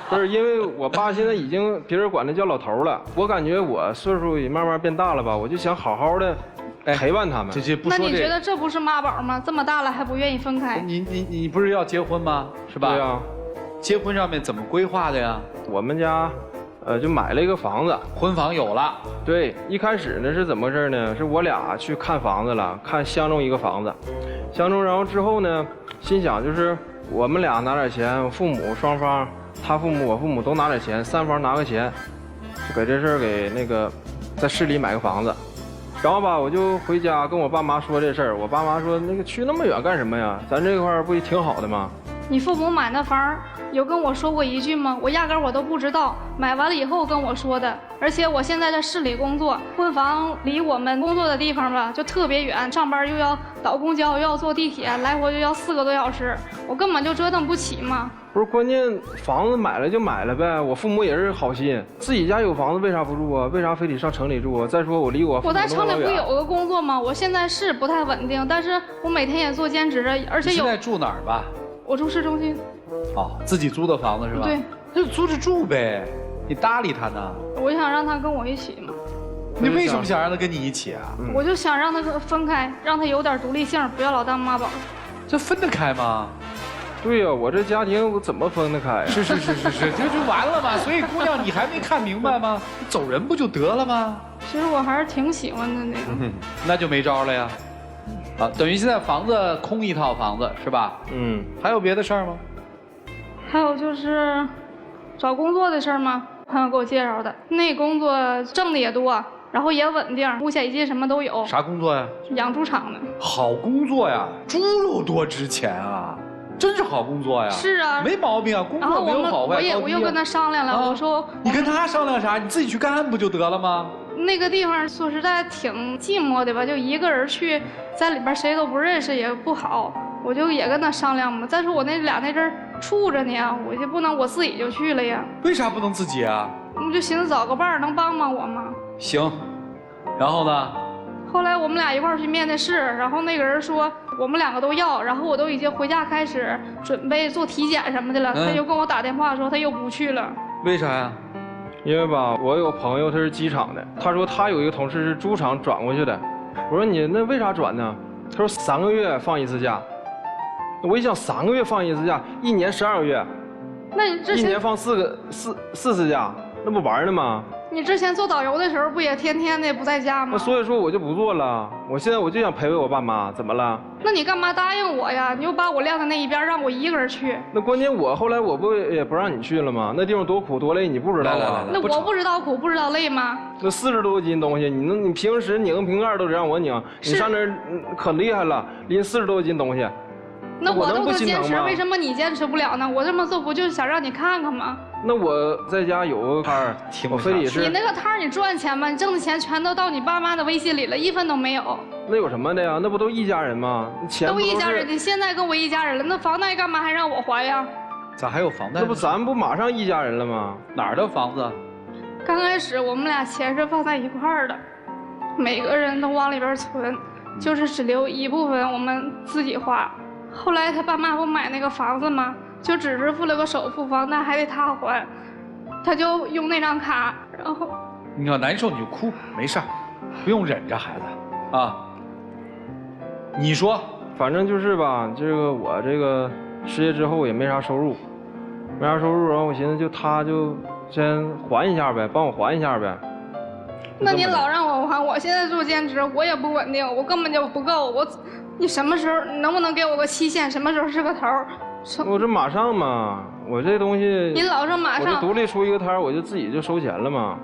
J: 不是，因为我爸现在已经别人管他叫老头了。我感觉我岁数也慢慢变大了吧，我就想好好的陪伴他们。
I: 那你觉得这不是妈宝吗？这么大了还不愿意分开？
A: 你不是要结婚吗？是吧？
J: 对呀。
A: 结婚上面怎么规划的呀？
J: 我们家，就买了一个房子，
A: 婚房有了。
J: 对，一开始呢是怎么回事呢？是我俩去看房子了，看相中一个房子，相中，然后之后呢，心想就是我们俩拿点钱，父母双方，他父母我父母都拿点钱，3方拿个钱，就给这事儿给那个在市里买个房子。然后吧，我就回家跟我爸妈说这事儿，我爸妈说那个去那么远干什么呀？咱这块儿不也挺好的吗？
I: 你父母买那房有跟我说过一句吗？我压根我都不知道，买完了以后跟我说的。而且我现在在市里工作，婚房离我们工作的地方吧就特别远，上班又要倒公交，又要坐地铁，来回就要4个多小时，我根本就折腾不起嘛。
J: 不是，关键房子买了就买了呗，我父母也是好心，自己家有房子为啥不住啊？为啥非得上城里住啊？再说我离我
I: 在城里不有个工作吗？我现在是不太稳定，但是我每天也做兼职，而且有。
A: 现在住哪儿吧？
I: 我住市中心。
A: 哦，自己租的房子是吧？
I: 对，
A: 那就租着住呗，你搭理他呢？
I: 我想让他跟我一起嘛。
A: 你为什么想让他跟你一起啊？
I: 我就想让他分开，让他有点独立性，不要老当妈宝。
A: 这分得开吗？
J: 对呀，我这家庭我怎么分得开？
A: 是，这就完了嘛。所以姑娘，你还没看明白吗？走人不就得了吗？
I: 其实我还是挺喜欢的那个。
A: 那就没招了呀。啊，等于现在房子空一套房子是吧？还有别的事儿吗？
I: 还有就是找工作的事儿吗？朋友给我介绍的，那工作挣的也多，然后也稳定，五险一金什么都有。
A: 啥工作呀？
I: 养猪场的。
A: 好工作呀，猪肉多值钱啊！真是好工作呀。
I: 是啊，
A: 没毛病啊，工作没有好坏。
I: 我又跟他商量了，我说
A: 你跟他商量啥？你自己去干不就得了吗？
I: 那个地方说实在挺寂寞的吧，就一个人去，在里边谁都不认识也不好，我就也跟他商量嘛。再说我那阵儿处着呢，我就不能我自己就去了呀。
A: 为啥不能自己啊？
I: 我就寻思找个伴儿能帮帮我吗？
A: 行，然后呢？
I: 后来我们俩一块儿去面的试，然后那个人说我们2个都要，然后我都已经回家开始准备做体检什么的了，他就跟我打电话说他又不去了。
A: 为啥呀？
J: 因为吧，我有朋友他是机场的，他说他有一个同事是猪场转过去的。我说你那为啥转呢？他说3个月放1次假。我一想3个月放1次假，1年12个月，
I: 那你之前
J: 1年放4次假，那不玩呢吗？
I: 你之前做导游的时候不也天天的不在家吗？
J: 那所以说我就不做了，我现在我就想陪陪我爸妈，怎么了？
I: 那你干嘛答应我呀？你又把我晾在那一边，让我一个人去。
J: 那关键我后来我不也不让你去了吗？那地方多苦多累，你不知道啊？
I: 那我不知道苦不知道累吗？
J: 那40多斤东西，你平时拧个瓶盖都得让我拧，你上那儿可厉害了，拎40多斤东西。
I: 那我都能坚持，为什么你坚持不了呢？我这么做不就是想让你看看吗？
J: 那我在家有个摊儿，我非得是
I: 你那个摊儿你赚钱吗？你挣的钱全都到你爸妈的微信里了，1分都没有。
J: 那有什么的呀？那不都一家人吗？钱
I: 都一家人，你现在跟我一家人了，那房贷干嘛还让我还呀？
A: 咋还有房贷？
J: 那不咱不马上一家人了吗？
A: 哪儿的房子？
I: 刚开始我们俩钱是放在一块儿的，每个人都往里边存，就是只留一部分我们自己花。后来他爸妈不买那个房子吗？就只是付了个首付，房贷还得他还，他就用那张卡，然后
A: 你要难受你就哭，没事儿，不用忍着孩子啊。你说，
J: 反正就是吧，这个我这个失业之后也没啥收入，然后我寻思就他就先还一下呗，帮我还一下呗。
I: 那你老让我还，我现在做兼职，我也不稳定，我根本就不够，你什么时候能不能给我个期限？什么时候是个头？
J: 我这马上嘛，我这东西
I: 你老说马上，
J: 我就独立出一个摊儿，我就自己就收钱了嘛。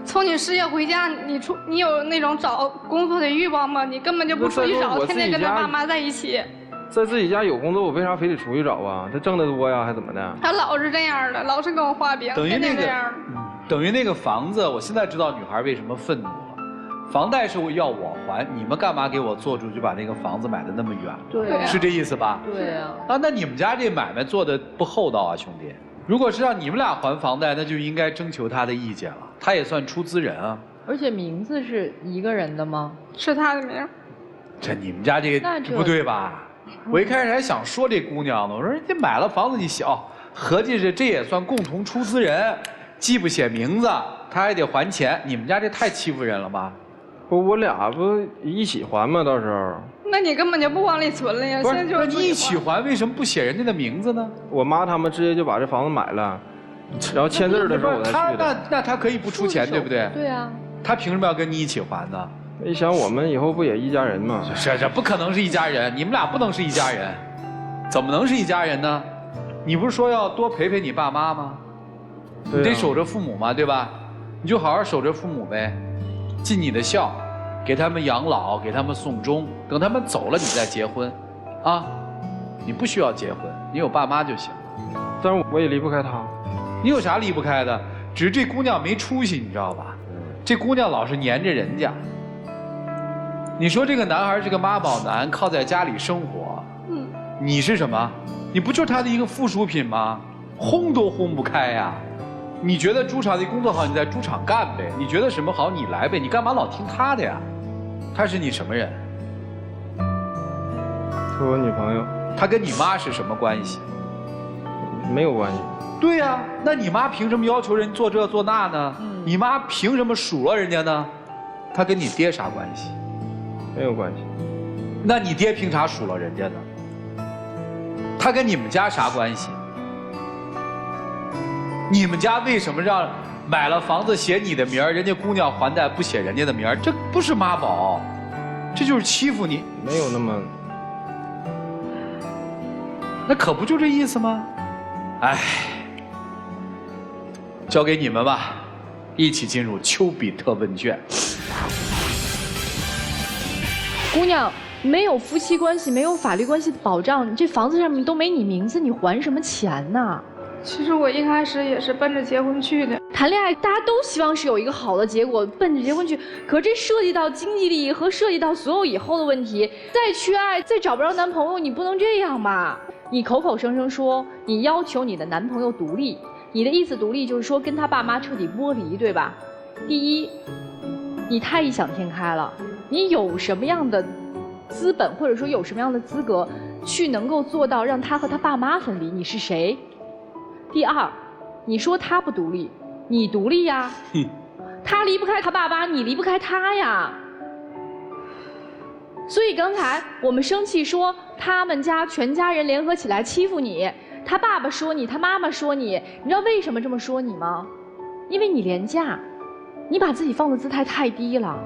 I: 从你失业回家，你有那种找工作的欲望吗？你根本就不出去找，天天跟他爸妈在一起。
J: 在自己家有工作，我为啥非得出去找啊？他挣得多呀，还怎么的？
I: 他老是这样的，老是跟我画饼，
A: 等于那个，
I: 等
A: 于那个房子，我现在知道女孩为什么愤怒了。房贷是要我还，你们干嘛给我做出去把那个房子买的那么远？
G: 对，
A: 是这意思吧？
G: 对呀。
A: 啊，那你们家这买卖做的不厚道啊，兄弟！如果是让你们俩还房贷，那就应该征求他的意见了。他也算出资人啊。
G: 而且名字是一个人的吗？
I: 是他的名。
A: 这你们家这个不对吧？我一开始还想说这姑娘呢，我说人家买了房子你小，合计这也算共同出资人，既不写名字，他还得还钱。你们家这太欺负人了吧？
J: 我俩不一起还吗？到时候。
I: 那你根本就不往里存了呀！
A: 不是，那你一起还，为什么不写人家的名字呢？
J: 我妈他们直接就把这房子买了，然后签字的时候我才去的。
A: 那他可以不出钱，对不对？
G: 对啊。
A: 他凭什么要跟你一起还呢？
J: 一想我们以后不也一家人吗？
A: 这不可能是一家人，你们俩不能是一家人，怎么能是一家人呢？你不是说要多陪陪你爸妈吗？你得守着父母嘛，对吧？你就好好守着父母呗，尽你的孝。给他们养老，给他们送终，等他们走了你再结婚，啊，你不需要结婚，你有爸妈就行。
J: 但是我也离不开他。
A: 你有啥离不开的？只是这姑娘没出息，你知道吧？这姑娘老是黏着人家。你说这个男孩是个妈宝男，靠在家里生活，你是什么？你不就是他的一个附属品吗？轰都轰不开呀。你觉得猪场的工作好，你在猪场干呗。你觉得什么好，你来呗。你干嘛老听他的呀？他是你什么人？
J: 是我女朋友。
A: 他跟你妈是什么关系？
J: 没有关系。
A: 对呀，那你妈凭什么要求人做这做那呢？你妈凭什么数落人家呢？他跟你爹啥关系？
J: 没有关系。
A: 那你爹凭啥数落人家呢？他跟你们家啥关系？你们家为什么让买了房子写你的名儿，人家姑娘还贷不写人家的名儿？这不是妈宝，这就是欺负你。
J: 没有那么，
A: 那可不就这意思吗？哎，交给你们吧，一起进入丘比特问卷。
F: 姑娘，没有夫妻关系，没有法律关系的保障，你这房子上面都没你名字，你还什么钱呢？
I: 其实我一开始也是奔着结婚去的。
F: 谈恋爱大家都希望是有一个好的结果，奔着结婚去，可这涉及到经济利益和涉及到所有以后的问题。再去爱，再找不着男朋友，你不能这样吧？你口口声声说你要求你的男朋友独立，你的意思独立就是说跟他爸妈彻底剥离，对吧？第一，你太异想天开了，你有什么样的资本或者说有什么样的资格去能够做到让他和他爸妈分离？你是谁？第二，你说他不独立，你独立呀，他离不开他爸爸，你离不开他呀。所以刚才我们生气说他们家全家人联合起来欺负你，他爸爸说你，他妈妈说你，你知道为什么这么说你吗？因为你廉价，你把自己放的姿态太低了，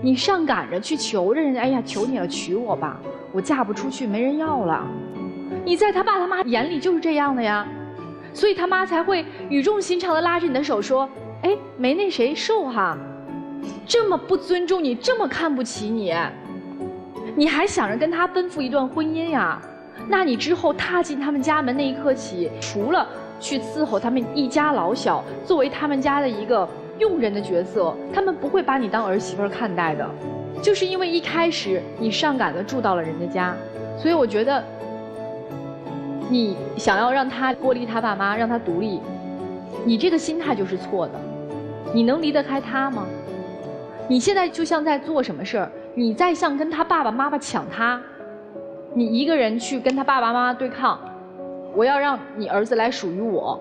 F: 你上赶着去求着人家，哎呀，求你了，娶我吧，我嫁不出去，没人要了。你在他爸他妈眼里就是这样的呀。所以他妈才会语重心长地拉着你的手说：“哎，没那谁瘦哈，这么不尊重你，这么看不起你，你还想着跟他奔赴一段婚姻呀？那你之后踏进他们家门那一刻起，除了去伺候他们一家老小，作为他们家的一个佣人的角色，他们不会把你当儿媳妇看待的，就是因为一开始你上赶着住到了人家家，所以我觉得。”你想要让他剥离他爸妈，让他独立，你这个心态就是错的。你能离得开他吗？你现在就像在做什么事儿？你在像跟他爸爸妈妈抢他，你一个人去跟他爸爸妈妈对抗，我要让你儿子来属于我，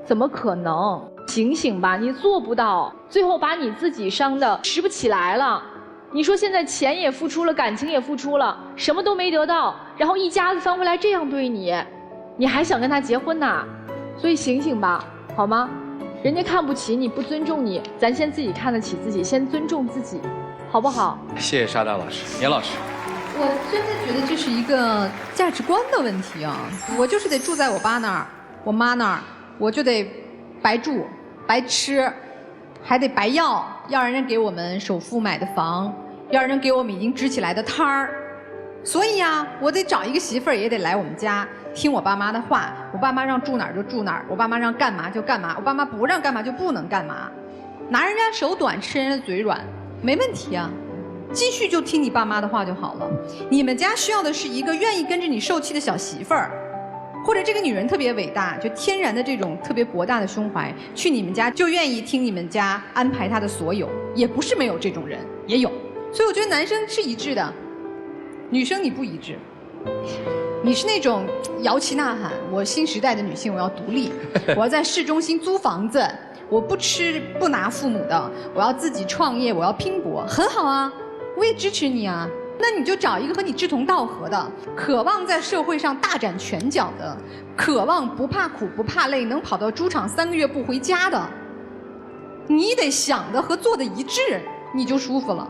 F: 怎么可能？醒醒吧，你做不到，最后把你自己伤得拾不起来了。你说现在钱也付出了，感情也付出了，什么都没得到，然后一家子翻回来这样对你。你还想跟他结婚呐？所以醒醒吧，好吗？人家看不起你，不尊重你，咱先自己看得起自己，先尊重自己，好不好？
A: 谢谢沙大老师，严老师。
H: 我真的觉得这是一个价值观的问题啊！我就是得住在我爸那儿，我妈那儿，我就得白住、白吃，还得白要人家给我们首付买的房，要人家给我们已经支起来的摊儿。所以呀，我得找一个媳妇儿，也得来我们家听我爸妈的话。我爸妈让住哪儿就住哪儿，我爸妈让干嘛就干嘛，我爸妈不让干嘛就不能干嘛。拿人家手短，吃人家嘴软，没问题啊。继续就听你爸妈的话就好了。你们家需要的是一个愿意跟着你受气的小媳妇儿，或者这个女人特别伟大，就天然的这种特别博大的胸怀，去你们家就愿意听你们家安排她的所有。也不是没有这种人，也有。所以我觉得男生是一致的。女生你不一致，你是那种摇旗呐喊，我新时代的女性，我要独立，我要在市中心租房子，我不吃不拿父母的，我要自己创业，我要拼搏，很好啊，我也支持你啊。那你就找一个和你志同道合的，渴望在社会上大展拳脚的，渴望不怕苦不怕累，能跑到猪场3个月不回家的，你得想的和做的一致，你就舒服了。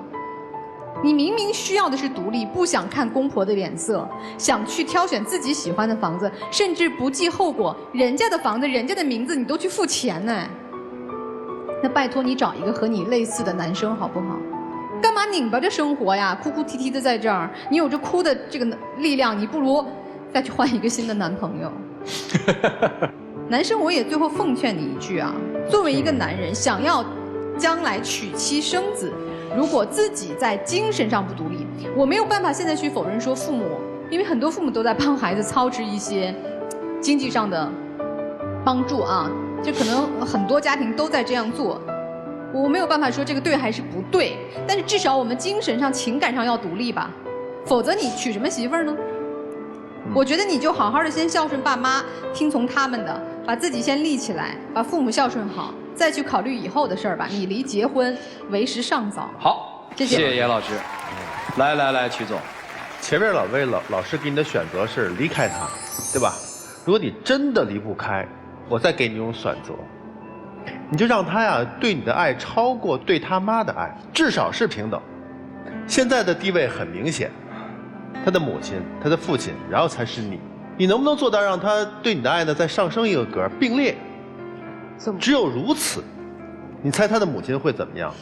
H: 你明明需要的是独立，不想看公婆的脸色，想去挑选自己喜欢的房子，甚至不计后果，人家的房子人家的名字你都去付钱呢。那拜托你找一个和你类似的男生好不好？干嘛拧巴着生活呀，哭哭啼啼的在这儿，你有着哭的这个力量，你不如再去换一个新的男朋友。男生，我也最后奉劝你一句啊，作为一个男人，想要将来娶妻生子，如果自己在精神上不独立，我没有办法现在去否认说父母，因为很多父母都在帮孩子操持一些经济上的帮助啊，就可能很多家庭都在这样做，我没有办法说这个对还是不对，但是至少我们精神上情感上要独立吧，否则你娶什么媳妇儿呢？我觉得你就好好的先孝顺爸妈，听从他们的，把自己先立起来，把父母孝顺好，再去考虑以后的事儿吧。你离结婚为时尚早。
A: 好，
H: 谢
A: 谢严老师。来，曲总，
E: 前面老师给你的选择是离开他，对吧？如果你真的离不开，我再给你一种选择，你就让他呀对你的爱超过对他妈的爱，至少是平等。现在的地位很明显，他的母亲、他的父亲，然后才是你。你能不能做到让他对你的爱呢再上升一个格，并列？只有如此，你猜他的母亲会怎么样？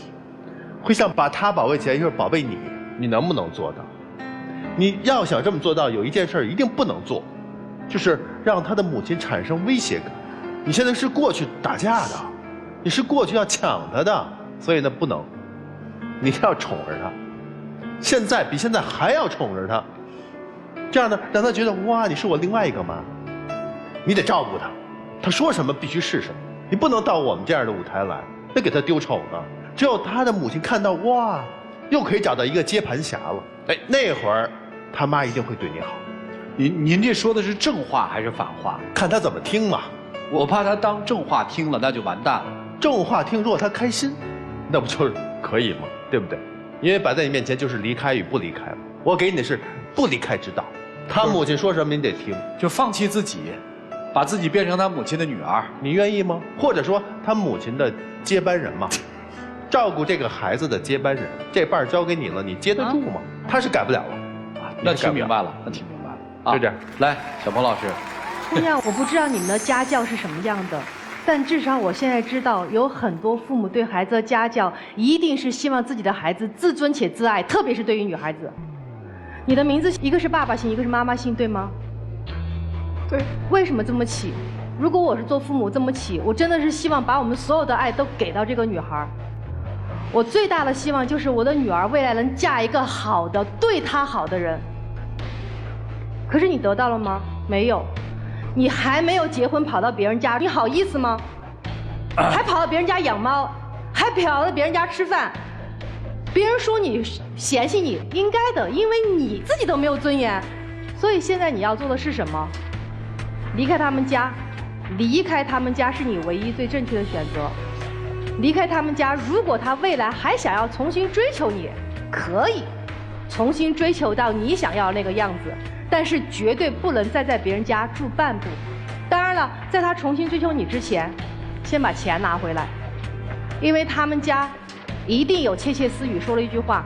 E: 会像把他宝贝起来，就是宝贝你，你能不能做到？你要想这么做到，有一件事一定不能做，就是让他的母亲产生威胁感。你现在是过去打架的，你是过去要抢他的，所以呢不能，你要宠着他，现在比现在还要宠着他，这样呢让他觉得哇，你是我另外一个妈，你得照顾他，他说什么必须是什么，你不能到我们这样的舞台来，那给他丢丑呢。只有他的母亲看到哇，又可以找到一个接盘侠了，哎，那会儿他妈一定会对你好。
A: 您这说的是正话还是反话？
E: 看他怎么听嘛。
A: 我怕他当正话听了，那就完蛋了。
E: 正话听，如果他开心，那不就是可以吗？对不对？因为摆在你面前就是离开与不离开了。我给你的是不离开之道。他母亲说什么你得听，
A: 就放弃自己，把自己变成他母亲的女儿，
E: 你愿意吗？或者说他母亲的接班人嘛，照顾这个孩子的接班人，这半交给你了，你接得住吗？他是改不了了啊。
A: 那听明白了，那听明白了啊。
E: 就这样，
A: 来，小鹏老师。
G: 姑娘，我不知道你们的家教是什么样的，但至少我现在知道，有很多父母对孩子的家教，一定是希望自己的孩子自尊且自爱，特别是对于女孩子。你的名字一个是爸爸姓，一个是妈妈姓，对吗？
I: 对。
G: 为什么这么起？如果我是做父母这么起，我真的是希望把我们所有的爱都给到这个女孩。我最大的希望就是我的女儿未来能嫁一个好的、对她好的人。可是你得到了吗？没有。你还没有结婚跑到别人家，你好意思吗？还跑到别人家养猫，还跑到别人家吃饭，别人说你嫌弃你，应该的，因为你自己都没有尊严。所以现在你要做的是什么？离开他们家，离开他们家是你唯一最正确的选择。离开他们家，如果他未来还想要重新追求你，可以重新追求到你想要那个样子。但是绝对不能再在别人家住半步。当然了，在他重新追求你之前，先把钱拿回来，因为他们家一定有窃窃私语，说了一句话：“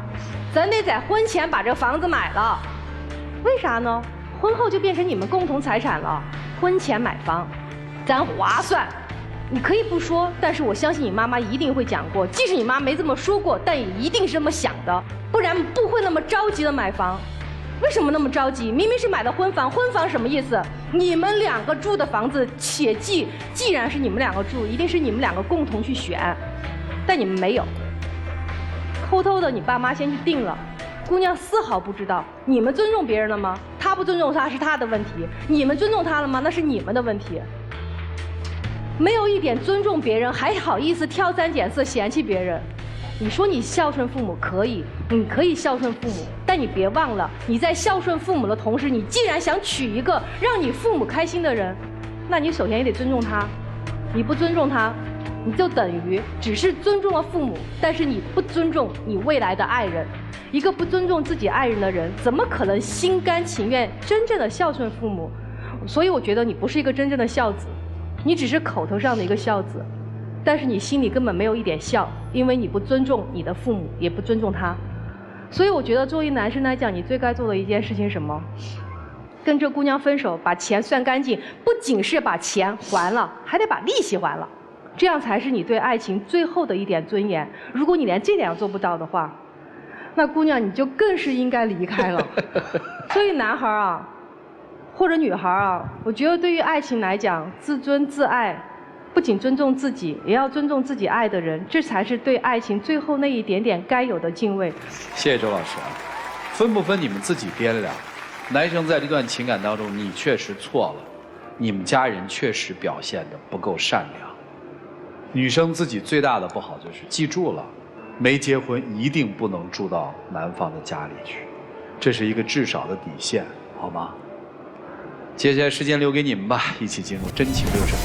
G: 咱得在婚前把这房子买了。”为啥呢？婚后就变成你们共同财产了。婚前买房，咱划算。你可以不说，但是我相信你妈妈一定会讲过。即使你妈没这么说过，但也一定是这么想的，不然不会那么着急的买房。为什么那么着急？明明是买的婚房，婚房什么意思？你们两个住的房子，且既然是你们两个住，一定是你们两个共同去选，但你们没有，偷偷的你爸妈先去定了，姑娘丝毫不知道。你们尊重别人了吗？他不尊重他是他的问题，你们尊重他了吗？那是你们的问题。没有一点尊重别人，还好意思挑三拣四嫌弃别人。你说你孝顺父母可以，你可以孝顺父母，但你别忘了，你在孝顺父母的同时，你既然想娶一个让你父母开心的人，那你首先也得尊重他。你不尊重他，你就等于只是尊重了父母，但是你不尊重你未来的爱人。一个不尊重自己爱人的人，怎么可能心甘情愿真正的孝顺父母？所以我觉得你不是一个真正的孝子，你只是口头上的一个孝子。但是你心里根本没有一点孝，因为你不尊重你的父母，也不尊重他。所以我觉得作为男生来讲，你最该做的一件事情是什么？跟这姑娘分手，把钱算干净，不仅是把钱还了，还得把利息还了，这样才是你对爱情最后的一点尊严。如果你连这点做不到的话，那姑娘你就更是应该离开了。所以男孩啊，或者女孩啊，我觉得对于爱情来讲，自尊自爱。不仅尊重自己，也要尊重自己爱的人，这才是对爱情最后那一点点该有的敬畏。
A: 谢谢周老师啊，分不分你们自己掂量。男生在这段情感当中，你确实错了，你们家人确实表现得不够善良。女生自己最大的不好就是记住了，没结婚一定不能住到男方的家里去，这是一个至少的底线，好吗？接下来时间留给你们吧，一起进入真情流水。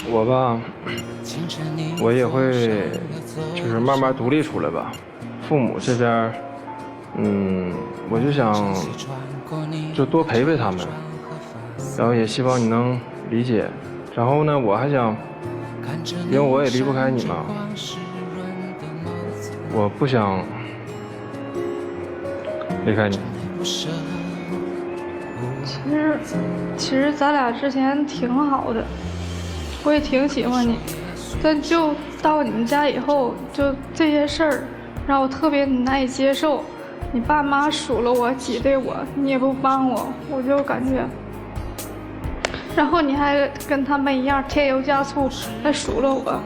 J: 我吧，我也会就是慢慢独立出来吧。父母这边，我就想就多陪陪他们，然后也希望你能理解。然后呢，我还想，因为我也离不开你嘛，我不想离开你。
I: 其实咱俩之前挺好的，我也挺喜欢你，但就到你们家以后，就这些事儿，让我特别难以接受。你爸妈数落我、挤兑我，你也不帮我，我就感觉。然后你还跟他们一样添油加醋来数落我，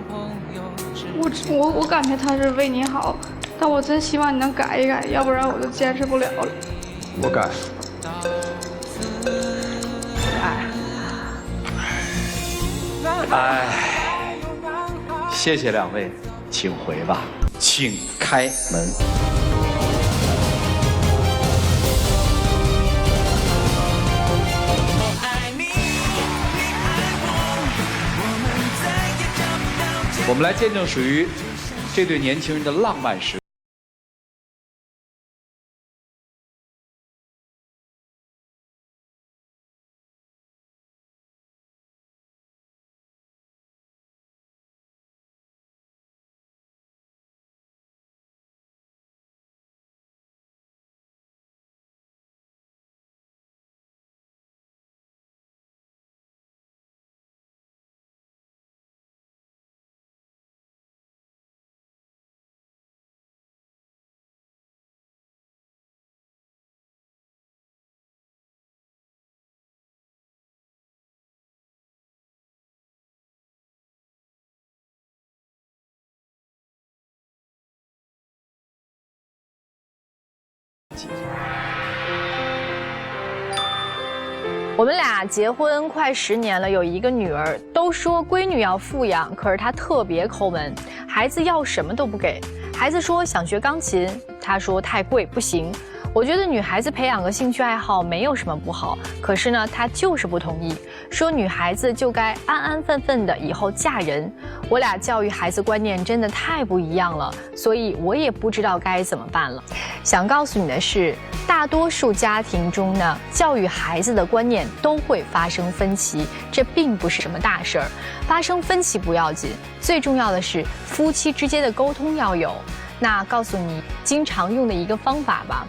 I: 我感觉他是为你好，但我真希望你能改一改，要不然我就坚持不了了。
J: 我改。
A: 哎，谢谢两位，请回吧，请开门。我们来见证属于这对年轻人的浪漫时刻。
F: 我们俩结婚快10年了，有一个女儿，都说闺女要富养，可是她特别抠门，孩子要什么都不给。孩子说想学钢琴，她说太贵不行。我觉得女孩子培养个兴趣爱好没有什么不好，可是呢，她就是不同意，说女孩子就该安安分分的以后嫁人。我俩教育孩子观念真的太不一样了，所以我也不知道该怎么办了。想告诉你的是，大多数家庭中呢，教育孩子的观念都会发生分歧，这并不是什么大事儿。发生分歧不要紧，最重要的是夫妻之间的沟通要有。那告诉你经常用的一个方法吧，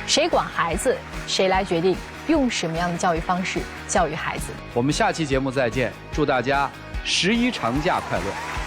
F: 谁管孩子，谁来决定用什么样的教育方式教育孩子。
A: 我们下期节目再见，祝大家11长假快乐。